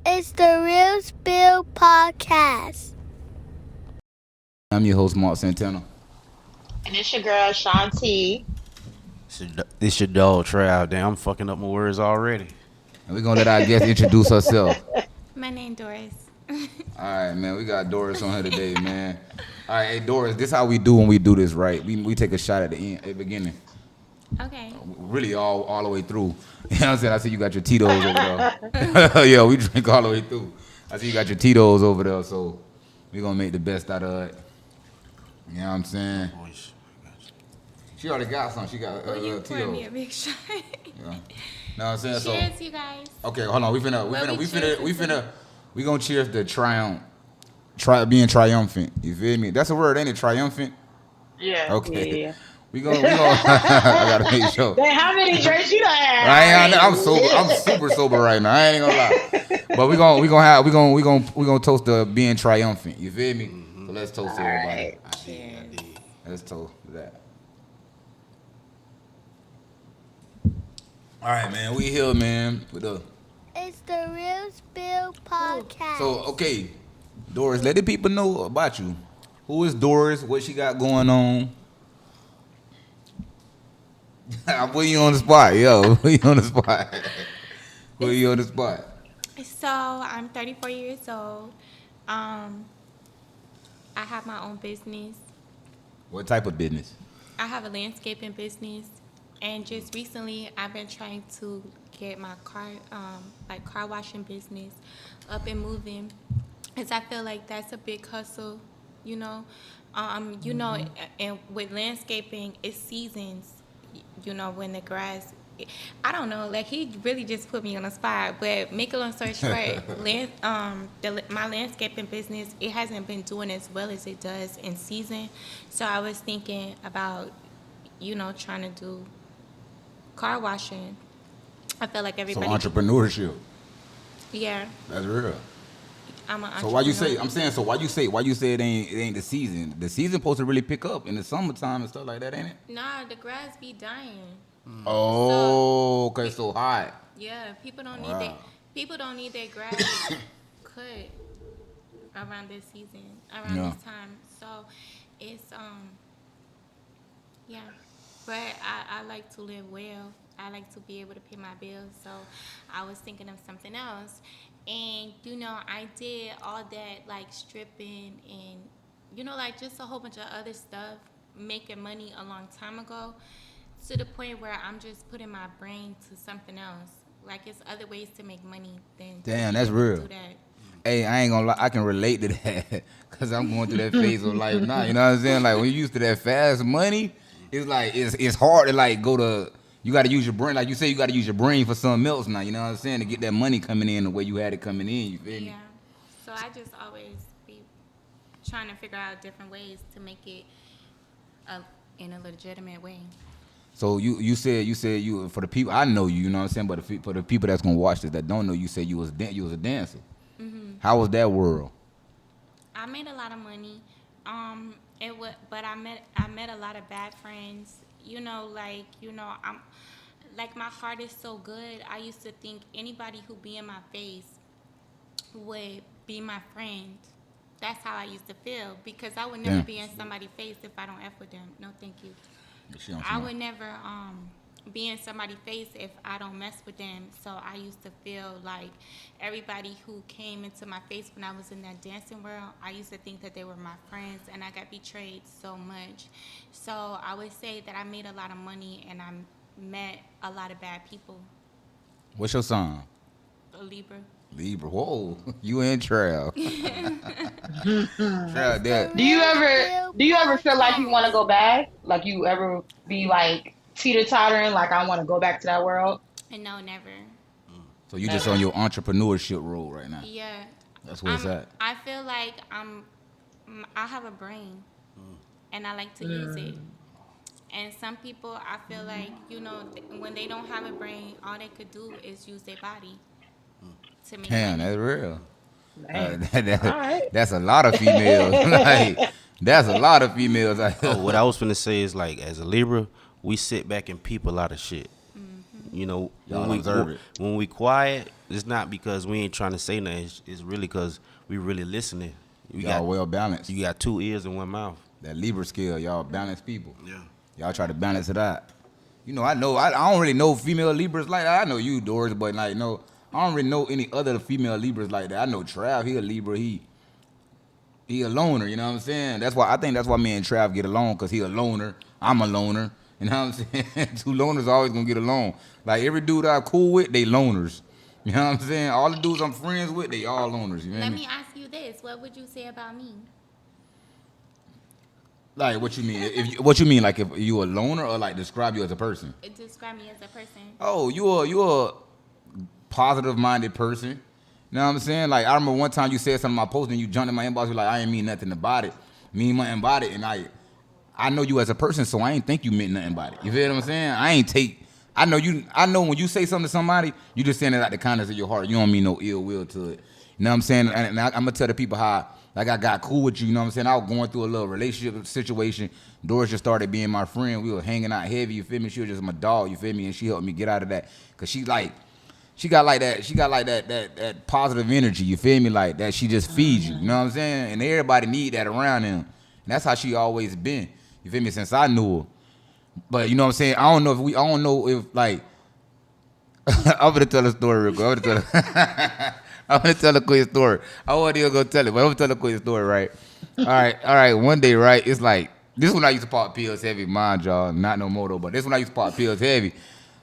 It's the Real Spill Podcast. I'm your host, Mark Santana. And it's your girl, Shanti. It's your dog Trav. Damn, I'm fucking up my words already. And we're going to let our guest introduce herself. My name Doris. All right, man. We got Doris on here today, man. All right, hey, Doris, this is how we do when we do this, right? We take a shot at the beginning. Okay. Really all the way through. You know what I'm saying? I see you got your Tito's over there. Yeah, we drink all the way through. I see you got your Tito's over there, so we're going to make the best out of it. You know what I'm saying? She already got some. She got Will you pour Tito's. me a big shot? Yeah. Know what I'm saying? Cheers, you guys. Okay, hold on. We gonna cheers to being triumphant. You feel me? That's a word, ain't it? Triumphant. Yeah. Okay. Yeah. We gonna. I gotta make sure. Then how many drinks you done had? I'm sober. I'm super sober right now. I ain't gonna lie. But we gonna toast to being triumphant. You feel me? Mm-hmm. So let's toast everybody. Cheers. Let's toast that. All right, man. We here, man. With the. It's the Real Spill Podcast. So okay, Doris, let the people know about you. Who is Doris? What she got going on? I put you on the spot, yo. Put you on the spot. Put you on the spot. So I'm 34 years old. I have my own business. What type of business? I have a landscaping business, and just recently I've been trying to get my car washing business up and moving, because I feel like that's a big hustle, you know. And with landscaping, it's seasons. You know, when the grass, I don't know, like he really just put me on the spot. But make a long story short, my landscaping business, it hasn't been doing as well as it does in season. So I was thinking about, trying to do car washing. I feel like everybody. So entrepreneurship. Yeah, That's real. I'm an entrepreneur. So why you say it ain't the season? The season supposed to really pick up in the summertime and stuff like that, ain't it? Nah, the grass be dying. Oh, okay, so hot. Yeah, people don't Wow. need their grass cut around this season, around Yeah. this time. So it's yeah. But I like to live well. I like to be able to pay my bills. So I was thinking of something else. And I did all that, like stripping and like just a whole bunch of other stuff, making money a long time ago, to the point where I'm just putting my brain to something else. Like, it's other ways to make money than Damn, that's real. do that. Hey, I ain't gonna lie, I can relate to that because I'm going through that phase of life now. You know what I'm saying? Like when you used to that fast money, it's like it's hard to like go to. You got to use your brain, like you say. You got to use your brain for something else now. You know what I'm saying? To get that money coming in the way you had it coming in. You feel me? Yeah. So I just always be trying to figure out different ways to make it in a legitimate way. So you said you for the people I know you know what I'm saying, but for the people that's gonna watch this that don't know, you said you was a dancer. Mm-hmm. How was that world? I made a lot of money. But I met a lot of bad friends. I'm like, my heart is so good. I used to think anybody who be in my face would be my friend. That's how I used to feel, because I would never be in somebody's face if I don't F with them. No, thank you. I would never be in somebody's face if I don't mess with them. So I used to feel like everybody who came into my face when I was in that dancing world, I used to think that they were my friends, and I got betrayed so much. So I would say that I made a lot of money and I met a lot of bad people. What's your sign? A Libra. Libra. Whoa, you in trail. Trail that. Do you ever feel like you want to go back? Like you ever be like teeter-tottering, like I want to go back to that world? And no, never. So you just on your entrepreneurship road right now. Yeah. That's where it's at. I feel like I have a brain, and I like to use it. And some people, I feel like, when they don't have a brain, all they could do is use their body to make Damn, money. that's real. All right. That's a lot of females. Like, that's a lot of females. What I was finna say is, like, as a Libra, we sit back and peep a lot of shit. You know, Y'all observe it. when we quiet, it's not because we ain't trying to say nothing. It's really because we really listening. Y'all well balanced. You got 2 ears and 1 mouth. That Libra scale, y'all balanced people. Yeah. Y'all try to balance it out. You know, I don't really know female Libras like that. I know you, Doris, but like, no, I don't really know any other female Libras like that. I know Trav, he a Libra, he a loner, you know what I'm saying? I think that's why me and Trav get along, because he a loner, I'm a loner. You know what I'm saying? 2 loners always gonna get along. Like every dude I'm cool with, they loners. You know what I'm saying? All the dudes I'm friends with, they all loners. You know what I Let mean? me ask you this: what would you say about me? Like, what you mean? What you mean? Like, if you a loner, or like describe you as a person? Describe me as a person. Oh, you a positive minded person. You know what I'm saying? Like, I remember one time you said something in my post and you jumped in my inbox. You're like, I ain't mean nothing about it. Mean nothing about it, and I know you as a person, so I ain't think you meant nothing about it. You feel what I'm saying? I know when you say something to somebody, you just saying it out the kindness of your heart. You don't mean no ill will to it. You know what I'm saying? And I'm gonna tell the people how, like, I got cool with you. You know what I'm saying? I was going through a little relationship situation. Doris just started being my friend. We were hanging out heavy. You feel me? She was just my dog. You feel me? And she helped me get out of that, cause she got that positive energy. You feel me? Like that. She just feeds you. You know what I'm saying? And everybody need that around them. And that's how she always been. You feel me? Since I knew her. But you know what I'm saying? I don't know if like I'm gonna tell a story real quick. I'm gonna tell a quick story. I wasn't even gonna tell it, but I'm gonna tell a quick story, right? All right. One day, right? It's like this when I used to pop pills heavy, mind y'all, not no more though. But this when I used to pop pills heavy.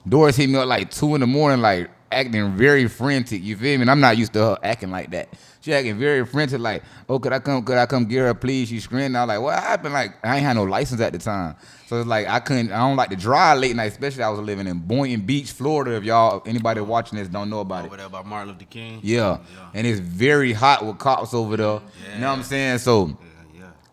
Doris hit me up like 2 in the morning, like acting very frantic. You feel me? And I'm not used to her acting like that. She acting very frantic, like, oh, could I come get her, please? She screaming. I was like, what happened? Like, I ain't had no license at the time. So it's like I don't like to drive late night, especially I was living in Boynton Beach, Florida. If anybody watching this don't know about it. Over there by Martin Luther King. Yeah. And it's very hot with cops over there. Yeah. You know what I'm saying? So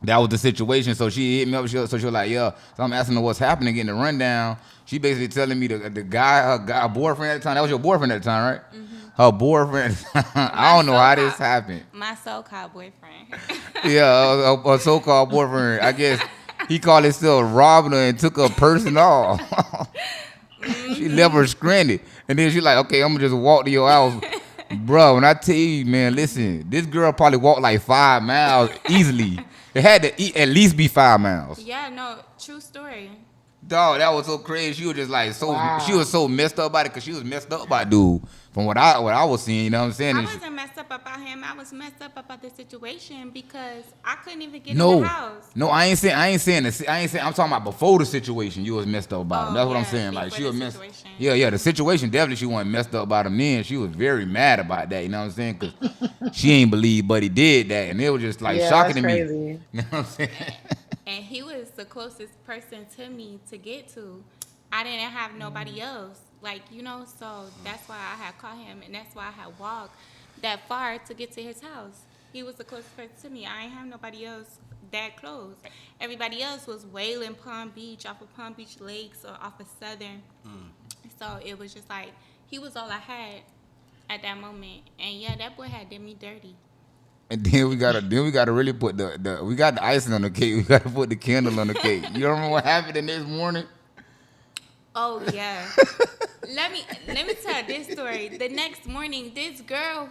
that was the situation. So she hit me up. So she was like, yeah. So I'm asking her what's happening, getting the rundown. She basically telling me the guy, her boyfriend at the time, that was your boyfriend at the time, right? Mm-hmm. Her boyfriend, I don't know how this happened. My so-called boyfriend. Yeah, a so-called boyfriend. I guess he called himself robbing her and took her purse and all. She left her stranded. And then she like, okay, I'm going to just walk to your house. Bro, when I tell you, man, listen, this girl probably walked like 5 miles easily. It had to at least be 5 miles. Yeah, no, true story. Dog, that was so crazy. She was just like She was so messed up about it because she was messed up by dude. From what I was seeing, you know what I'm saying? I wasn't messed up about him. I was messed up about the situation because I couldn't even get in the house. No, I ain't saying this. I'm talking about before the situation. You was messed up about him. That's what I'm saying. Like she was messed. Yeah, the situation definitely she wasn't messed up about him then. She was very mad about that. You know what I'm saying? Because she ain't believe, but he did that, and it was just like shocking to me. You know what I'm saying? And he was the closest person to me to get to. I didn't have nobody else. Like, you know, so that's why I had called him, and that's why I had walked that far to get to his house. He was the closest person to me. I ain't have nobody else that close. Everybody else was Wayland, Palm Beach, off of Palm Beach Lakes or off of Southern. So it was just like, he was all I had at that moment. And yeah, that boy had did me dirty. And then we gotta really put we got the icing on the cake. We gotta put the candle on the cake. You remember what happened the next morning? Oh yeah. let me tell this story. The next morning, this girl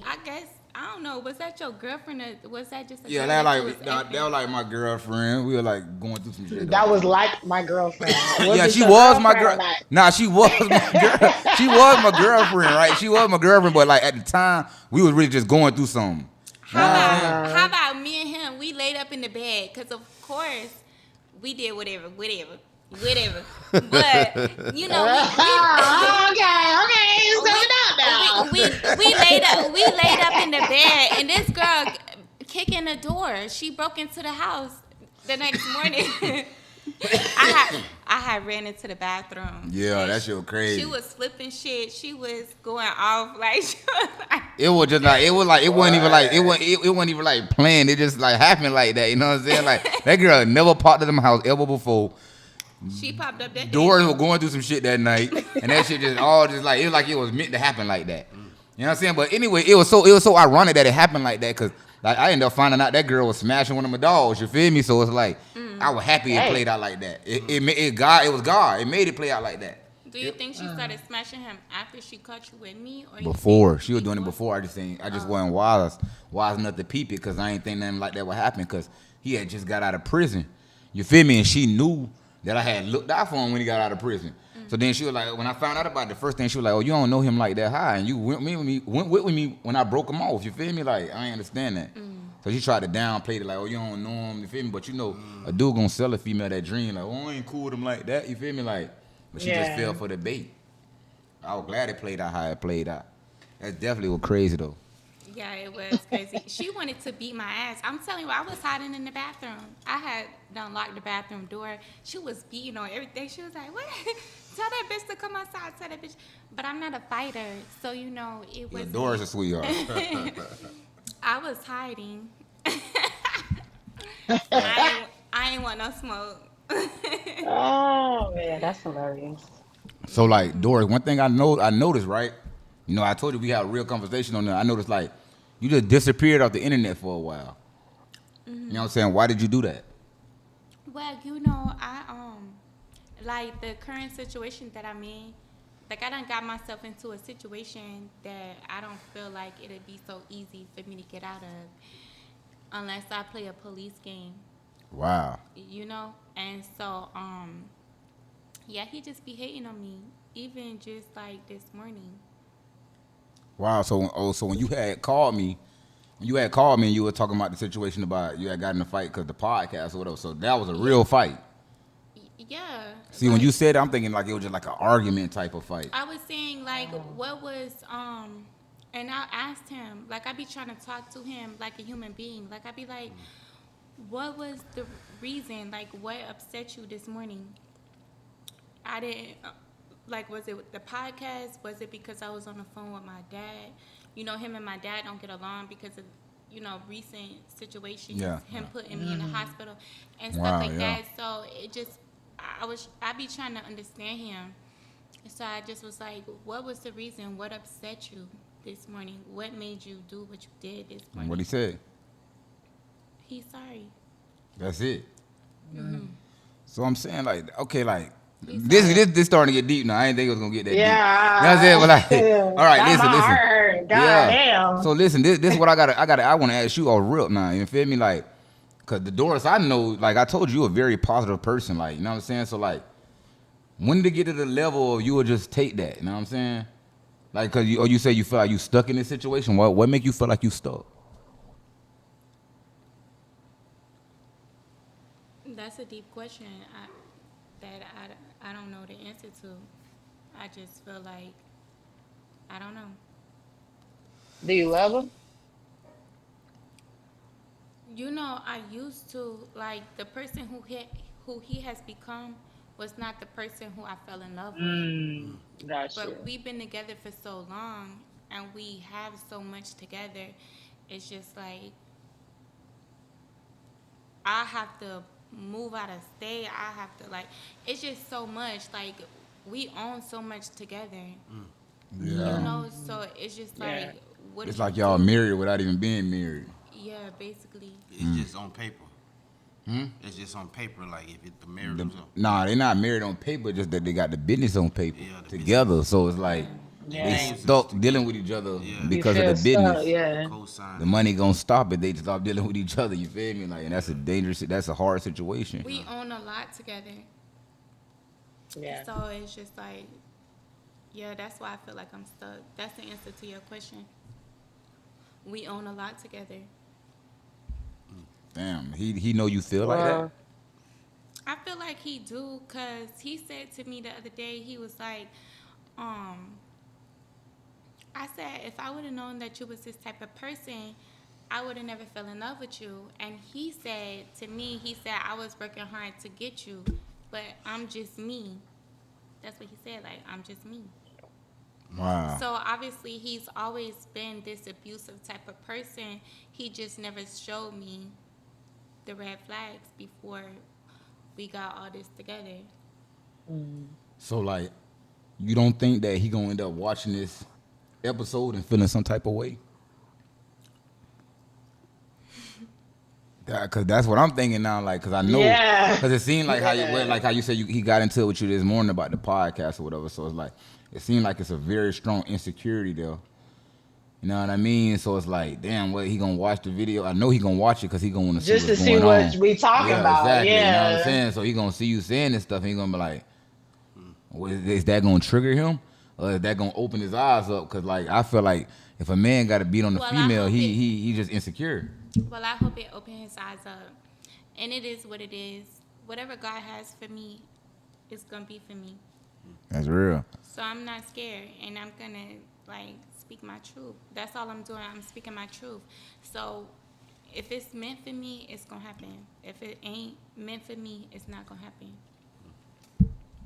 I guess I don't know, was that your girlfriend or was that just a girl that was like my girlfriend. We were like going through some shit. That was like my girlfriend. Yeah, she was my girl. Nah, she was my girl. She was my girlfriend, right? She was my girlfriend, but like at the time, we was really just going through something. How about me and him? We laid up in the bed because of course we did whatever. But you know, we laid up in the bed, and this girl kicking the door. She broke into the house the next morning. I had ran into the bathroom. Yeah, that shit was crazy. She was flipping shit. She was going off like. It wasn't even like planned. It just like happened like that. You know what I'm saying? Like that girl never popped in my house ever before. She popped up that Doors were going through some shit that night, and that shit just all just like it was meant to happen like that. You know what I'm saying? But anyway, it was so ironic that it happened like that because like I ended up finding out that girl was smashing one of my dogs. You feel me? So it's like I was happy it played out like that. It was God. It made it play out like that. Do you think she started smashing him after she caught you with me, or Before she was doing it before. I just wasn't wise enough to peep it because I ain't think nothing like that would happen because he had just got out of prison. You feel me? And she knew that I had looked out for him when he got out of prison. So then she was like, when I found out about it, the first thing she was like, "Oh, you don't know him like that high, and you went with me when I broke him off." You feel me? Like I ain't understand that. So she tried to downplay it, like, "Oh, you don't know him." You feel me? But you know, a dude gonna sell a female that dream, like, "Oh, I ain't cool with him like that." You feel me? Like, but she just fell for the bait. I was glad it played out how it played out. That definitely was crazy though. Yeah, it was crazy. She wanted to beat my ass. I'm telling you, I was hiding in the bathroom. I had done locked the bathroom door. She was beating on everything. She was like, "What? Tell that bitch to come outside. Tell that bitch." But I'm not a fighter, so you know it was. Ladoris a sweetheart. I was hiding. I ain't want no smoke. Oh man, that's hilarious. So like Doris, one thing I noticed, right? You know, I told you we had a real conversation on there. I noticed like you just disappeared off the internet for a while. You know what I'm saying? Why did you do that? Well, you know, like the current situation that I'm in, like I done got myself into a situation that I don't feel like it'd be so easy for me to get out of unless I play a police game, Wow. you know? And so, yeah, he just be hating on me, even just like this morning. Wow. So when you had called me, and you were talking about the situation about you had gotten in a fight because the podcast or whatever. So that was a real fight. Yeah. See, when you said it, I'm thinking like it was just like an argument type of fight. I was saying like what was and I asked him, like I be trying to talk to him like a human being. Like I be like, what was the reason? Like what upset you this morning? I didn't like was it the podcast? Was it because I was on the phone with my dad? You know, him and my dad don't get along because of recent situations. Yeah. Him putting me in the hospital and stuff Wow, like yeah. that. So it just I be trying to understand him. So I just was like, what was the reason? What upset you this morning? What made you do what you did this morning? What he said? He's sorry. That's it. So I'm saying like, okay, like this starting to get deep now. I didn't think it was gonna get that deep. You know what I'm saying? But like, all right, Got listen. my heart hurt. God damn. So listen, this is what I want to ask you all real now. You feel me? Like, cause the Doris I know, like I told you, you're a very positive person. Like, you know what I'm saying? So like, when did it get to the level of you would just take that? You know what I'm saying? Like, cause you say you feel like you stuck in this situation. What make you feel like you stuck? That's a deep question I don't know the answer to. I just feel like, I don't know. Do you love him? You know, I used to, like, the person who he has become was not the person who I fell in love with. Gotcha. But we've been together for so long and we have so much together. It's just like I have to move out of state. I have to like it's just so much. Like we own so much together. Yeah. You know, so it's just like what It's do you like y'all do? married without even being married. Yeah, basically. It's just on paper. It's just on paper. Like if the marriage was on. Nah, they not married on paper. Just that they got the business on paper Yeah, the together. So it's like Yeah. they stuck dealing with each other Yeah. because You of the feel business. stuck, yeah. Co-sign. The money gonna stop it. They just stop dealing with each other. You feel me? Like, and that's that's a hard situation. We own a lot together. Yeah. So it's just like yeah, that's why I feel like I'm stuck. That's the answer to your question. We own a lot together. Damn, he know you feel like that. I feel like he do, cause he said to me the other day, he was like, I said if I would have known that you was this type of person, I would have never fell in love with you. And he said to me, he said I was working hard to get you, but I'm just me. That's what he said, like I'm just me. Wow. So obviously he's always been this abusive type of person. He just never showed me the red flags before we got all this together. So like, you don't think that he gonna end up watching this episode and feeling some type of way? Cause that's what I'm thinking now. Like, cause I know, Yeah. cause it seemed like Yeah. how you said he got into it with you this morning about the podcast or whatever. So it's like, it seemed like it's a very strong insecurity there. You know what I mean? So it's like, damn, what he gonna watch the video? I know he gonna watch it because he gonna want to see Just to what's see going what on. we talking Yeah, about. exactly. You know what I'm Yeah. saying? So he gonna see you saying this stuff, and he gonna be like, well, is that gonna trigger him, or is that gonna open his eyes up? Cause like I feel like if a man got to beat on the Well, I female, hope he just insecure. Well, I hope it opens his eyes up. And it is what it is. Whatever God has for me is going to be for me. That's real. So I'm not scared. And I'm going to, like, speak my truth. That's all I'm doing. I'm speaking my truth. So if it's meant for me, it's going to happen. If it ain't meant for me, it's not going to happen.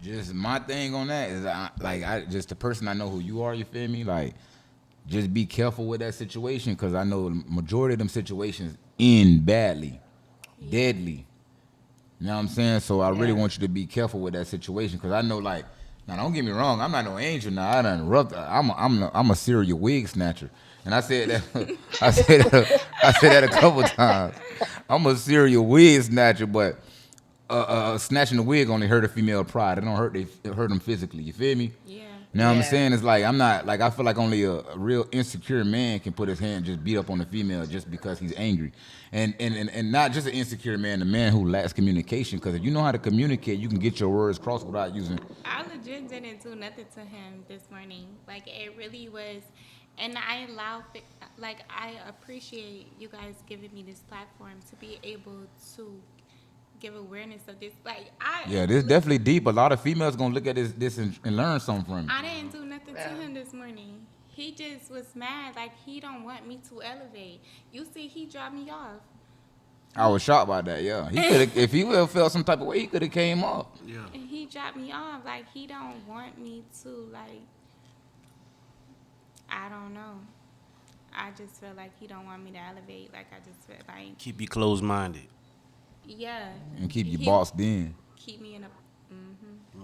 Just my thing on that is, I just the person I know who you are. You feel me? Like, just be careful with that situation, because I know the majority of them situations end badly, deadly. You know what I'm saying? So I really want you to be careful with that situation, because I know, like, now don't get me wrong, I'm not no angel. Now I done roughed. I'm a serial wig snatcher, and I said that I said that a couple times. I'm a serial wig snatcher, but snatching the wig only hurt a female pride. It don't hurt them physically. You feel me? Yeah. Now what I'm Yeah. saying is, like, I'm not, like, I feel like only a real insecure man can put his hand just beat up on the female just because he's angry, and not just an insecure man, the man who lacks communication. Because if you know how to communicate, you can get your words crossed without using. I legit didn't do nothing to him this morning. Like, it really was. And I appreciate you guys giving me this platform to be able to give awareness of this. Like, Yeah, this definitely deep. A lot of females gonna look at this and learn something from it. I didn't do nothing to him this morning. He just was mad. Like, he don't want me to elevate. You see, he dropped me off. I was shocked by that. Yeah, he could, if he would have felt some type of way, he could have came up. Yeah. And he dropped me off. Like, he don't want me to, like, I don't know. I just feel like he don't want me to elevate. Like, I just feel like, Keep you closed minded. yeah. And keep you He- bossed in. Keep me in a,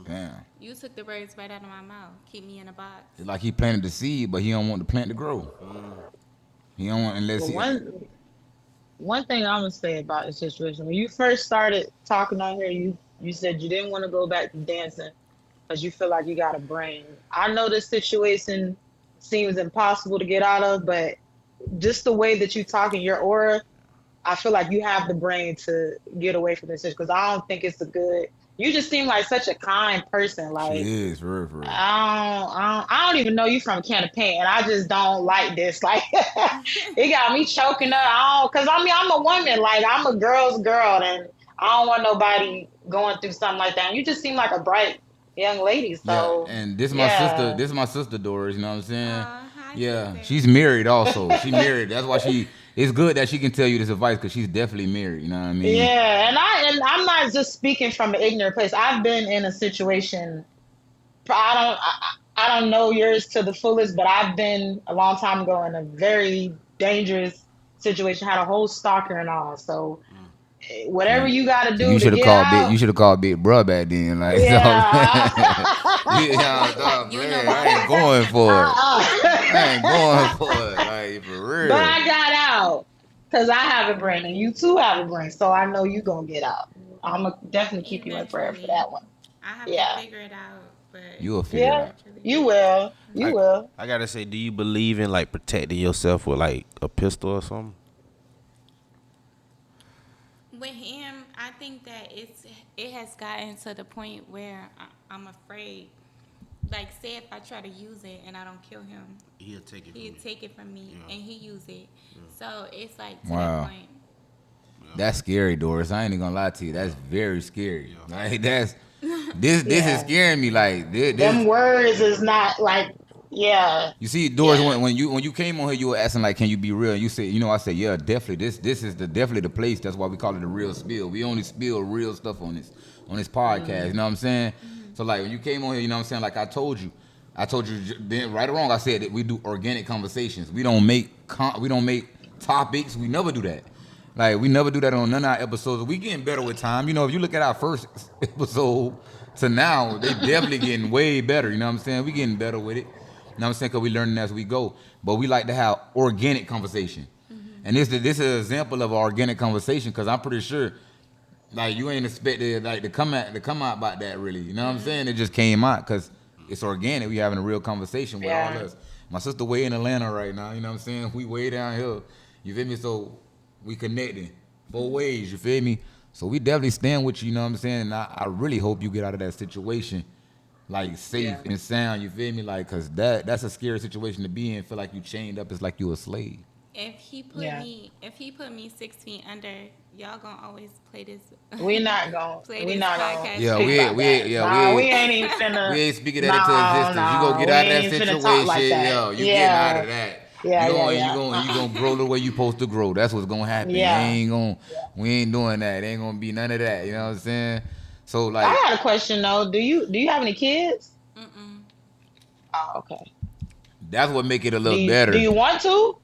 Damn. you took the words right out of my mouth. Keep me in a box. It's like he planted the seed, but he don't want the plant to grow. He don't want unless But he. one thing I'm gonna say about the situation, when you first started talking on here, you said you didn't want to go back to dancing because you feel like you got a brain. I know this situation seems impossible to get out of, but just the way that you talk in your aura, I feel like you have the brain to get away from this because I don't think it's a good. You just seem like such a kind person. Like, She is, for real, for real. I don't even know you from a can of paint, and I just don't like this. Like, it got me choking up. Cause I mean, I'm a woman. Like, I'm a girl's girl, and I don't want nobody going through something like that. And you just seem like a bright young lady. So, Yeah, and this is my yeah. sister. This is my sister Doris. You know what I'm saying? Hi, Yeah, sister. she's married also. She married. That's why she. It's good that she can tell you this advice because she's definitely married. You know what I mean? Yeah, and I'm not just speaking from an ignorant place. I've been in a situation. I don't know yours to the fullest, but I've been a long time ago in a very dangerous situation. Had a whole stalker and all. So whatever you got to do You to should have get called big. out. You should have called Big Bruh back then. Like, Yeah. yeah, You know man, what? I ain't going for it. Uh-uh. I ain't going for it. Like, for real. But I got out because I have a brain, and you too have a brain. So I know you gonna get out. I'm gonna definitely keep you in prayer for that one. I have Yeah. to figure it out. But You will figure it Yeah, out. you will. You will. I gotta say, do you believe in like protecting yourself with like a pistol or something? with him, I think that it has gotten to the point where I'm afraid. Like, say if I try to use it and I don't kill him, He'll take it. he'll take it from me Yeah. and he use it. So it's like to Wow. that point. That's scary, Doris. I ain't even gonna lie to you. That's very scary. Like, this is Yeah. scaring me. Like, Them this. words is not like, yeah. You see, Doris, Yeah. when you came on here, you were asking like, can you be real? And you said, I said, yeah, definitely. This is definitely the place. That's why we call it the real spill. We only spill real stuff on this podcast. You know what I'm saying? So like when you came on here, you know what I'm saying? Like I told you then, right or wrong. I said that we do organic conversations. We don't make topics. We never do that. Like we never do that on none of our episodes. We getting better with time. If you look at our first episode to now, they definitely getting way better. You know what I'm saying? We getting better with it. You know what I'm saying? Because we learning as we go. But we like to have organic conversation. And this is an example of an organic conversation because I'm pretty sure, like you ain't expected like to come out about that really. You know what I'm saying? It just came out because it's organic. We having a real conversation with all Yeah. us. My sister way in Atlanta right now. You know what I'm saying? We way down here. You feel me? So we connecting both ways. You feel me? So we definitely stand with you. You know what I'm saying? And I really hope you get out of that situation like safe Yeah. and sound. You feel me? Like cause that's a scary situation to be in. Feel like you chained up. It's like you a slave. Yeah. If he put me 6 feet under, y'all gonna always play this We not gonna play we this not gonna podcast Yeah, speak back. about that. Nah, we ain't even we finna. ain't speaking that into No, existence. You gonna no, get we out of that ain't even finna talk like situation, that. yo. You getting out Yeah, of that. yeah, You yeah, going, yeah. you gonna grow the way you supposed to grow. That's what's gonna happen. Yeah. We ain't doing that. It ain't gonna be none of that. You know what I'm saying? So I like, got a question though. Do you have any kids? Mm-mm. Oh, okay. that's what make it a Do little you better. want to?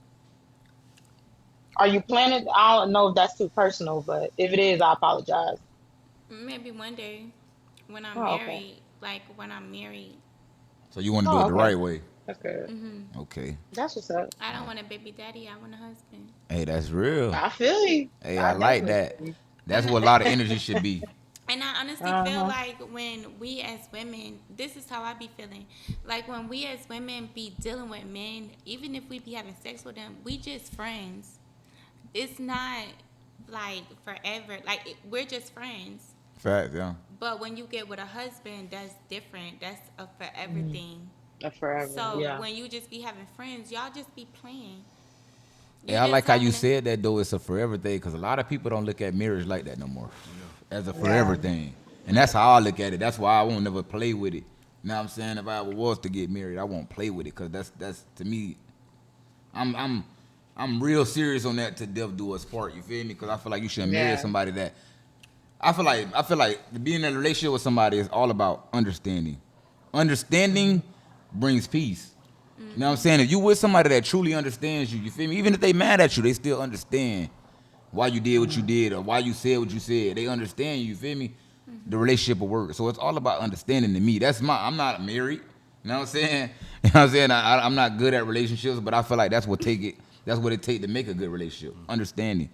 Are you planning? I don't know if that's too personal, but if it is, I apologize. Maybe one day when I'm Oh, okay. married, like when I'm married, So you want to do Oh, it the okay. right way. That's good. Okay. That's what's up. I don't want a baby daddy. I want a husband. Hey, that's real. I feel you. Hey, I I like definitely that. feel you. That's what a lot of energy should be. And I honestly feel Uh-huh. like when we as women, this is how I be feeling. Like when we as women be dealing with men, even if we be having sex with them, we just friends. It's not like forever. Like we're just friends. Facts, yeah. But when you get with a husband, that's different. That's a forever thing. Forever. So Yeah. when you just be having friends, y'all just be playing. Hey, You I just like how you having a, said that though. It's a forever thing because a lot of people don't look at marriage like that no more, as a forever Yeah. thing. And that's how I look at it. That's why I won't never play with it. You know what I'm saying? If I ever was to get married, I won't play with it because that's to me. I'm real serious on that to death do us part. You feel me? Because I feel like you should marry Yeah. somebody that. I feel like to be in a relationship with somebody is all about understanding. Understanding brings peace. You know what I'm saying? If you with somebody that truly understands you, you feel me? Even if they mad at you, they still understand why you did what you did or why you said what you said. They understand you feel me? The relationship will work. So it's all about understanding to me. I'm not married. You know what I'm saying? You know what I'm saying? I'm not good at relationships, but I feel like that's what it take to make a good relationship. Understanding.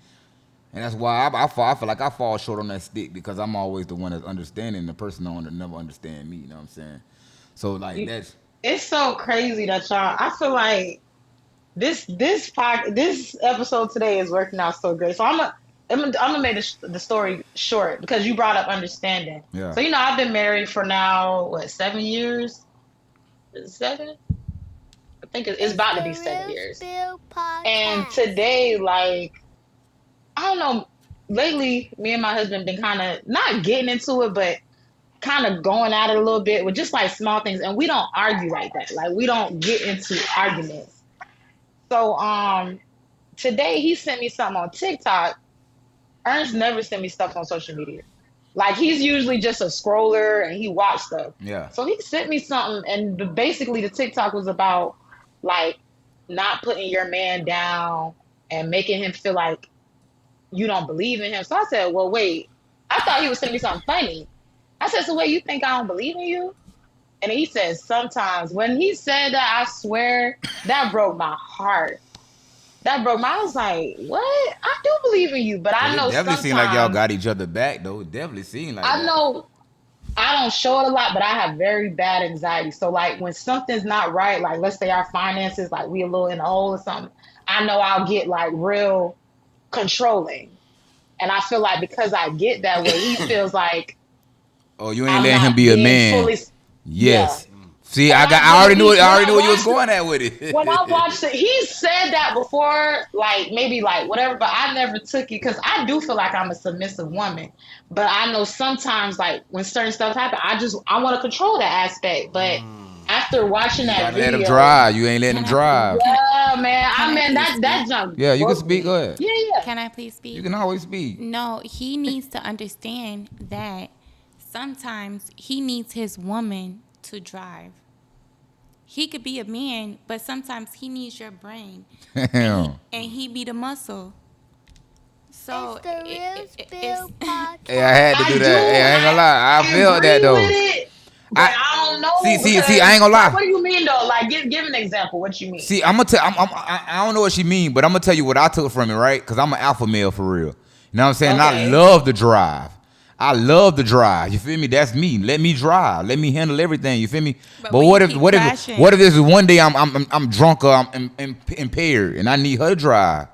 And that's why I feel like I fall short on that stick because I'm always the one that's understanding. The person don't never understand me. You know what I'm saying? So like You, that's it's so crazy that y'all. I feel like this episode today is working out so great. So I'm gonna make the story short because you brought up understanding. yeah. So I've been married for now what 7 years? Is it 7? I think it's It's about to be the 7 years. Real Spill And Podcast. today, like I don't know, lately me and my husband been kind of not getting into it, but kind of going at it a little bit with just like small things, and we don't argue like that. Like we don't get into arguments. So today he sent me something on TikTok. Ernest never sent me stuff on social media. Like he's usually just a scroller and he watched stuff. Yeah. So he sent me something, and basically the TikTok was about like not putting your man down and making him feel like you don't believe in him. So I said, well, wait. I thought he was sending me something funny. I said, so wait, you think I don't believe in you? And he said, sometimes. When he said that, I swear, that broke my heart. I was like, what? I do believe in you, but Cause I it know definitely seemed like y'all sometimes, got each other back though. It definitely seemed like I that. know I don't show it a lot, but I have very bad anxiety. So like when something's not right, like let's say our finances, like we a little in a hole or something, I know I'll get like real controlling. And I feel like because I get that way, he feels like Oh, you ain't I'm letting him not be a being man. fully, yeah. Yes. See, And I when already knew he I when already I knew where you was watched it, going at with when I it. watched it, he said that before, like maybe like whatever, but I never took it because I do feel like I'm a submissive woman. But I know sometimes, like when certain stuff happen, I want to control that aspect. But after watching You that gotta let him video, drive. You ain't letting him drive. yeah, man, can I please that speak? junk Yeah, you can broke speak. Go me. ahead. Yeah, yeah. Can I please You speak? can always speak. No, he needs to understand that sometimes he needs his woman to drive. He could be a man, but sometimes he needs your brain, Damn. and he be the muscle. So It's the Real it's Spill Hey, I had to Podcast. do I that. Hey, I ain't gonna lie. I I felt that agree with though. it, but I I don't don't know. See, Because, I ain't gonna lie. What do you mean though? Like, give an example. What you mean? See, I'm gonna tell. I don't know what she mean, but I'm gonna tell you what I took from it, right? Because I'm an alpha male for real. You know what I'm saying? And I Okay. love the drive. I love the drive. You feel me? That's me. Let me drive. Let me handle everything. You feel me? But But when what you if keep what if crashing- what if this is one day I'm drunk or I'm impaired and I need her to drive?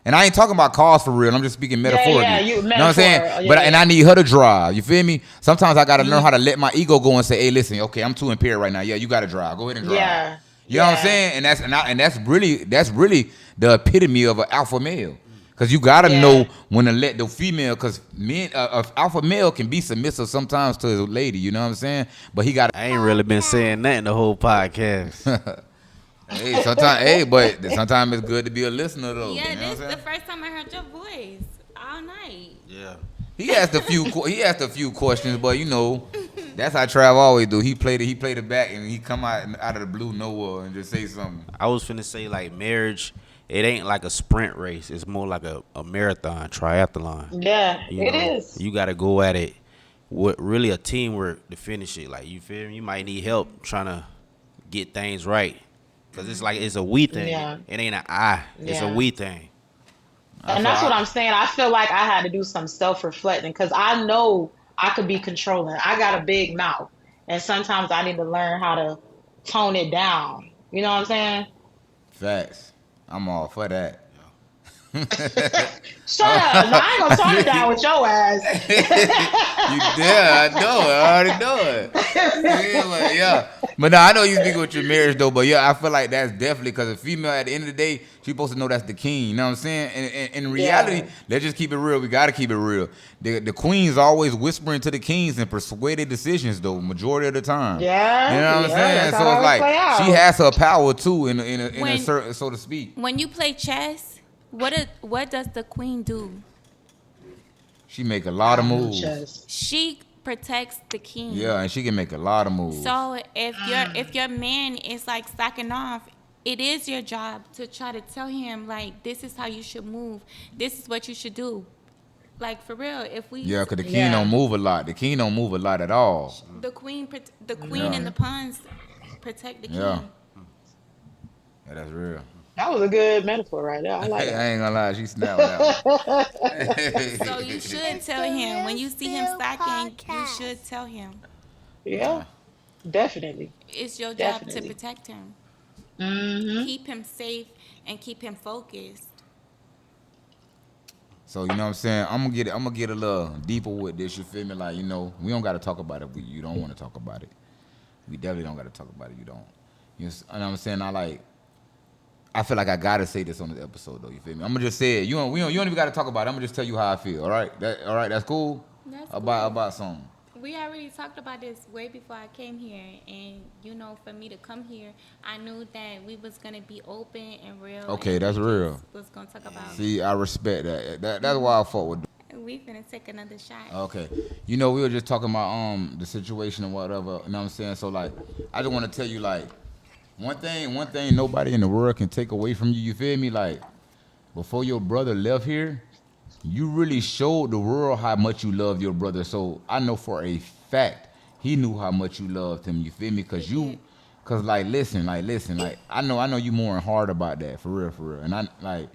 And I ain't talking about cars for real. I'm just speaking metaphorically. Yeah, You know what I'm metaphor. saying? Yeah, But yeah. and I need her to drive. You feel me? Sometimes I gotta learn how to let my ego go and say, "Hey, listen, okay, I'm too impaired right now. Yeah, you gotta drive. Go ahead and drive." Yeah. You know what I'm saying? And that's really the epitome of an alpha male. Cause you gotta know when to let the female. Cause men, alpha male can be submissive sometimes to his lady. You know what I'm saying? But he got. I ain't really been saying nothing the whole podcast. Hey, sometimes it's good to be a listener though. Yeah, you know this what is I'm the saying? first time I heard your voice all night. Yeah. He asked a few questions, but you know, that's how Trav always do. He played it back, and he come out of the blue nowhere and just say something. I was finna say like marriage, it ain't like a sprint race. It's more like a marathon, triathlon. Yeah, You it know, is. you gotta go at it with really a teamwork to finish it. Like you feel me? You might need help trying to get things right. Cause it's like it's a we thing. Yeah. It ain't an I. It's a Yeah. we thing. And that's what I'm saying. I feel like I had to do some self-reflecting because I know I could be controlling. I got a big mouth, and sometimes I need to learn how to tone it down. You know what I'm saying? Facts. I'm all for that. Shut up! No, I ain't gonna tone it down with your ass. I know it. I already know it. Yeah. But no, I know you speak with your marriage though. But yeah, I feel like that's definitely because a female at the end of the day, she's supposed to know that's the king. You know what I'm saying? And in reality, Yeah. let's just keep it real. We gotta keep it real. The queen's always whispering to the kings and persuaded decisions though, majority of the time. Yeah, You know what I'm yeah, saying? that's how So it it's always like play out. she has her power too, in a When- certain, so to speak. When you play chess, what does the queen do? She make a lot of moves. Chess. She protects the king. Yeah, and she can make a lot of moves. So if your man is like slacking off, it is your job to try to tell him like this is how you should move. This is what you should do. Like for real, if we Yeah, because the king Yeah. don't move a lot. The king don't move a lot at all. the queen Yeah. and the pawns protect the king. Yeah. Yeah, that's real. That was a good metaphor right there. I like I that. ain't gonna lie, she snapped that. So you should It's tell the him when you Real see him Spill slacking. You Podcast. should tell him. Yeah, definitely. It's your job to Definitely. protect him. Mm-hmm. Keep him safe and keep him focused. So you know what I'm saying? I'm gonna get a little deeper with this. You feel me? Like you know, we don't gotta talk about it. You don't want to talk about it. We definitely don't gotta talk about it. You don't. You know what I'm saying? I feel like I gotta say this on the episode though. You feel me? I'm gonna just say it. You don't even gotta talk about it. I'm gonna just tell you how I feel. All right? That's cool. That's About something. We already talked about this way before I came here, and you know, for me to come here, I knew that we was gonna be open and real. Okay, and that's we real. just was gonna talk about. See, I respect that. That's why I fought with. We finna take another shot. Okay. You know, we were just talking about the situation and whatever, you know what I'm saying? So like I just want to tell you like one thing nobody in the world can take away from you feel me? Like before your brother left here, you really showed the world how much you love your brother. So I know for a fact he knew how much you loved him, you feel me? Cause like listen, like I know you more and hard about that, for real. And I like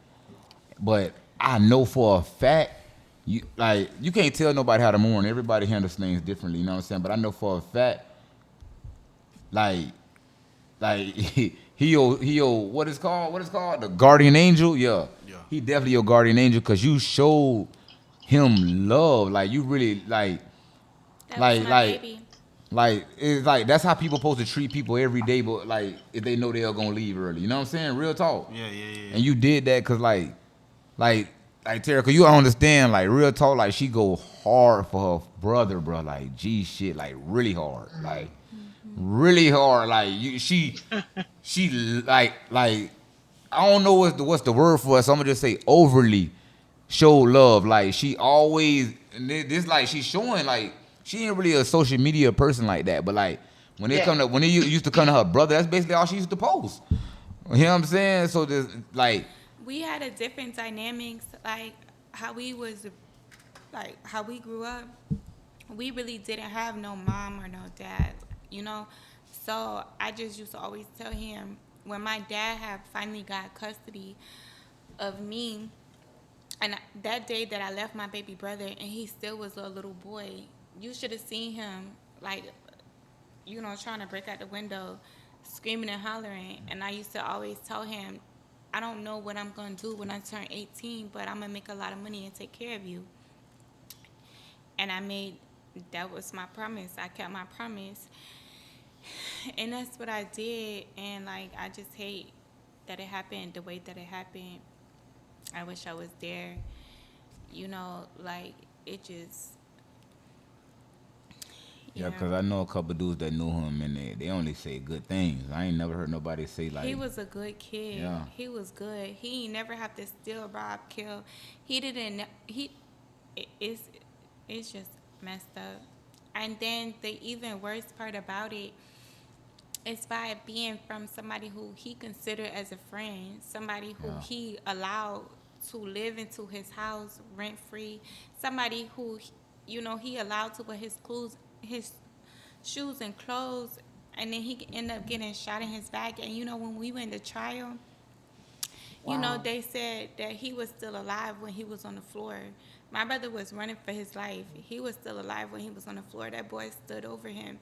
but I know for a fact you can't tell nobody how to mourn. Everybody handles things differently, you know what I'm saying? But I know for a fact, like he what is called the guardian angel. Yeah. He definitely your guardian angel because you showed him love. Like you really That was my baby. like it's like that's how people supposed to treat people every day. But like if they know they're gonna leave early, you know what I'm saying? Real talk. Yeah. And you did that because like Tara, cause you understand, like real talk, like she go hard for her brother, bro. Like G shit, like really hard, like really hard. Like she like I don't know what's the word for it. So I'm gonna just say overly show love. Like she always and this like she's showing like she ain't really a social media person like that. But like when it used to come to her brother, that's basically all she used to post. You know what I'm saying? So there's like. We had a different dynamics, like how we grew up. We really didn't have no mom or no dad, you know. So I just used to always tell him when my dad had finally got custody of me, and that day that I left my baby brother and he still was a little boy, you should have seen him like, trying to break out the window, screaming and hollering. And I used to always tell him, I don't know what I'm going to do when I turn 18, but I'm going to make a lot of money and take care of you. And that was my promise. I kept my promise. And that's what I did. And, like, I just hate that it happened the way that it happened. I wish I was there. Like, it just, Yeah, because I know a couple dudes that knew him, and they only say good things. I ain't never heard nobody say, like... He was a good kid. Yeah. He was good. He ain't never have to steal, rob, kill. He didn't. It's just messed up. And then the even worst part about it is by it being from somebody who he considered as a friend, somebody who Yeah. he allowed to live into his house rent free, somebody who he allowed to wear his shoes and clothes, and then he end up getting shot in his back. And when we went to trial, Wow. they said that he was still alive when he was on the floor. My brother was running for his life. He was still alive when he was on the floor. That boy stood over him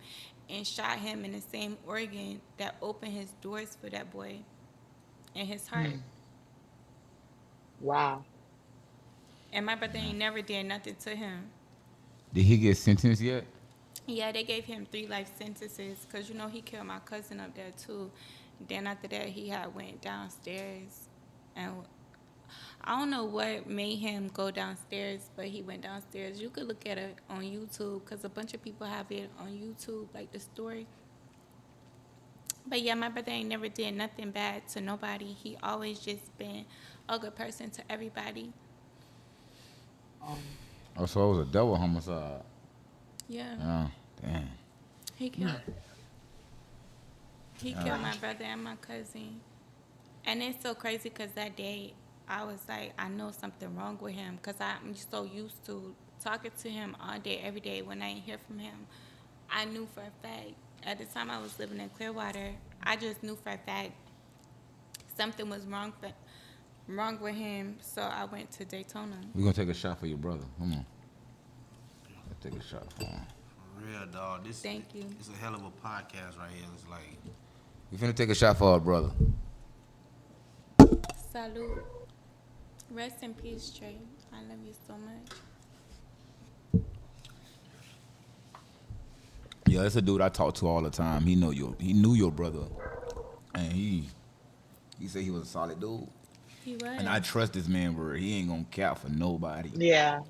and shot him in the same organ that opened his doors for that boy in his heart. Wow. And my brother ain't never did nothing to him. Did he get sentenced yet? Yeah, they gave him 3 life sentences because he killed my cousin up there too. Then after that, he had went downstairs, and I don't know what made him go downstairs, but he went downstairs. You could look at it on YouTube because a bunch of people have it on YouTube, like the story. But yeah, my brother ain't never did nothing bad to nobody. He always just been a good person to everybody. Oh, so it was a double homicide. Yeah, Oh, damn. he killed. He killed my brother and my cousin. And it's so crazy because that day I was like, I know something wrong with him because I'm so used to talking to him all day, every day. When I ain't hear from him, I knew for a fact. At the time I was living in Clearwater, I just knew for a fact something was wrong with him. So I went to Daytona. We're going to take a shot for your brother. Come on. Let's take a shot for him. For real, dog. Thank you. It's a hell of a podcast right here. It's like, We finna take a shot for our brother. Salute. Rest in peace, Trey. I love you so much. Yeah, it's a dude I talk to all the time. He knew your brother, and he said he was a solid dude. He was. And I trust this man word. He ain't gonna cap for nobody. Yeah.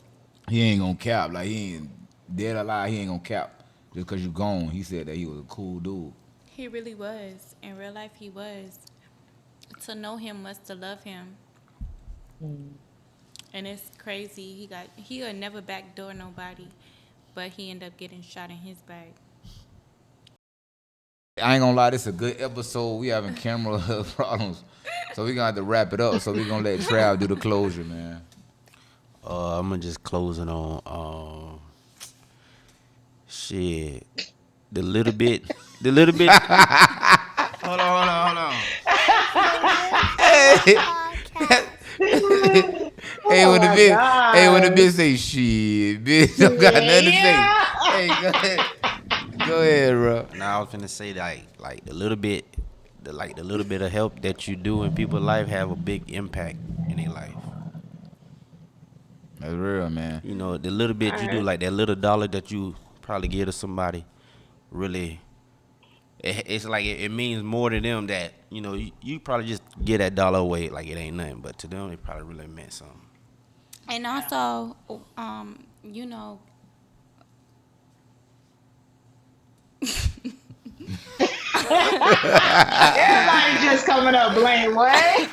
He ain't gonna cap. Like, he ain't dead or alive. He ain't gonna cap just cause you gone. He said that he was a cool dude. He really was. In real life, he was. To know him was to love him. And it's crazy. He'll never backdoor nobody, but he ended up getting shot in his back. I ain't gonna lie, this is a good episode. We having camera problems, so we gonna have to wrap it up. So we gonna let Trav do the closure, man. I'm gonna just close it on shit. The little bit. Hold on. Hey, when the my bitch, God. hey, when the bitch say shit, bitch, don't got nothing to say. Hey, go ahead, bro. Now I was finna say like the little bit of help that you do in people's life have a big impact in their life. That's real, man. The little bit you do, like that little dollar that you probably give to somebody, really, it's like it means more to them that you probably just get that dollar away like it ain't nothing, but to them it probably really meant something. And also, Everybody's just coming up blame what?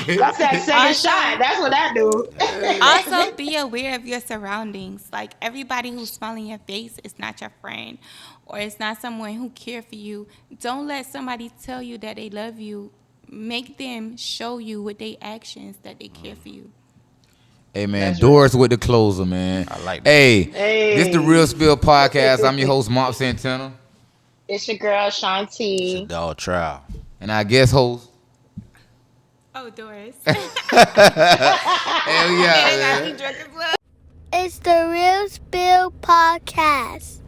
That's that second shot. That's what that do. also be aware of your surroundings. Like, everybody who's smiling in your face is not your friend, or it's not someone who care for you. Don't let somebody tell you that they love you. Make them show you with their actions that they care for you. Hey man, That's Doris with the closer, man. I like that. Hey, this the Real Spill podcast. I'm your host, Mop Santana, It's your girl It's a Shanti. dog trial. and our guest host. Oh, Doris. Hell yeah, I got man. me drunk as well. It's the Real Spill Podcast.